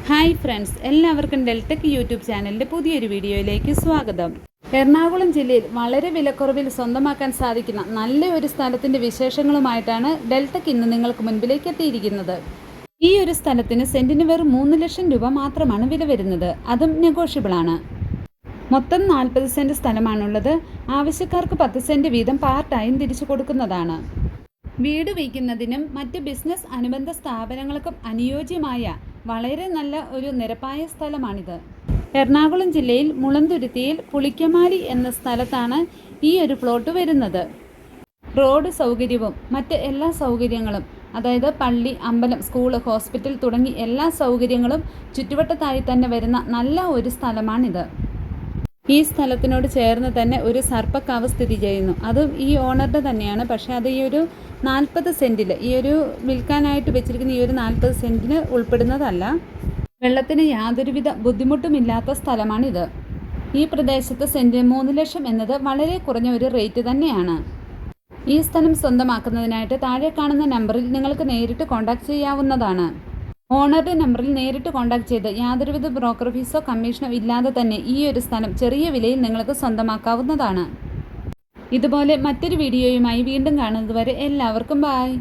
Hi friends, എല്ലാവർക്കും Deltech YouTube ചാനലിൻ്റെ പുതിയൊരു വീഡിയോയിലേക്ക് സ്വാഗതം. എറണാകുളം ജില്ലയിൽ വളരെ വിലക്കുറവിൽ സ്വന്തമാക്കാൻ സാധിക്കുന്ന നല്ല ഒരു സ്ഥലത്തിൻ്റെ വിശേഷങ്ങളുമായിട്ടാണ് ഡെൽടെക് ഇന്ന് നിങ്ങൾക്ക് മുൻപിലേക്ക് എത്തിയിരിക്കുന്നത്. ഈ ഒരു സ്ഥലത്തിന് സെൻറ്റിന് വെറും 3 ലക്ഷം രൂപ മാത്രമാണ് വില വരുന്നത്. അതും നെഗോഷ്യബിളാണ്. മൊത്തം 40 സെൻറ്റ് സ്ഥലമാണുള്ളത്. ആവശ്യക്കാർക്ക് 10 സെൻറ്റ് വീതം പാർട്ടായും തിരിച്ചു കൊടുക്കുന്നതാണ്. വീട് വയ്ക്കുന്നതിനും മറ്റ് ബിസിനസ് അനുബന്ധ സ്ഥാപനങ്ങൾക്കും അനുയോജ്യമായ വളരെ നല്ല ഒരു നിരപ്പായ സ്ഥലമാണിത്. എറണാകുളം ജില്ലയിൽ മുളന്തുരുത്തിയിൽ പുളിക്കമാലി എന്ന സ്ഥലത്താണ് ഈ ഒരു പ്ലോട്ട് വരുന്നത്. റോഡ് സൗകര്യവും മറ്റ് എല്ലാ സൗകര്യങ്ങളും, അതായത് പള്ളി, അമ്പലം, സ്കൂള്, ഹോസ്പിറ്റൽ തുടങ്ങി എല്ലാ സൗകര്യങ്ങളും ചുറ്റുവട്ടത്തായി തന്നെ വരുന്ന നല്ല ഒരു സ്ഥലമാണിത്. ഈ സ്ഥലത്തിനോട് ചേർന്ന് തന്നെ ഒരു സർപ്പക്കാവ് സ്ഥിതി ചെയ്യുന്നു. അതും ഈ ഓണറുടെ തന്നെയാണ്. പക്ഷേ അത് ഈ ഒരു 40 സെൻറ്റിൽ, ഈ ഒരു വിൽക്കാനായിട്ട് വെച്ചിരിക്കുന്ന ഈ ഒരു 40 സെൻറ്റിന് ഉൾപ്പെടുന്നതല്ല. വെള്ളത്തിന് യാതൊരുവിധ ബുദ്ധിമുട്ടുമില്ലാത്ത സ്ഥലമാണിത്. ഈ പ്രദേശത്ത് സെൻറ്റിന് 3 ലക്ഷം എന്നത് വളരെ കുറഞ്ഞ ഒരു റേറ്റ് തന്നെയാണ്. ഈ സ്ഥലം സ്വന്തമാക്കുന്നതിനായിട്ട് താഴെ കാണുന്ന നമ്പറിൽ നിങ്ങൾക്ക് നേരിട്ട് കോൺടാക്ട് ചെയ്യാവുന്നതാണ്. ഓണറുടെ നമ്പറിൽ നേരിട്ട് കോൺടാക്ട് ചെയ്ത് യാതൊരുവിധ ബ്രോക്കർ ഫീസോ കമ്മീഷനോ ഇല്ലാതെ തന്നെ ഈ ഒരു സ്ഥലം ചെറിയ വിലയിൽ നിങ്ങൾക്ക് സ്വന്തമാക്കാവുന്നതാണ്. ഇതുപോലെ മറ്റൊരു വീഡിയോയുമായി വീണ്ടും കാണുന്നതുവരെ എല്ലാവർക്കും ബൈ.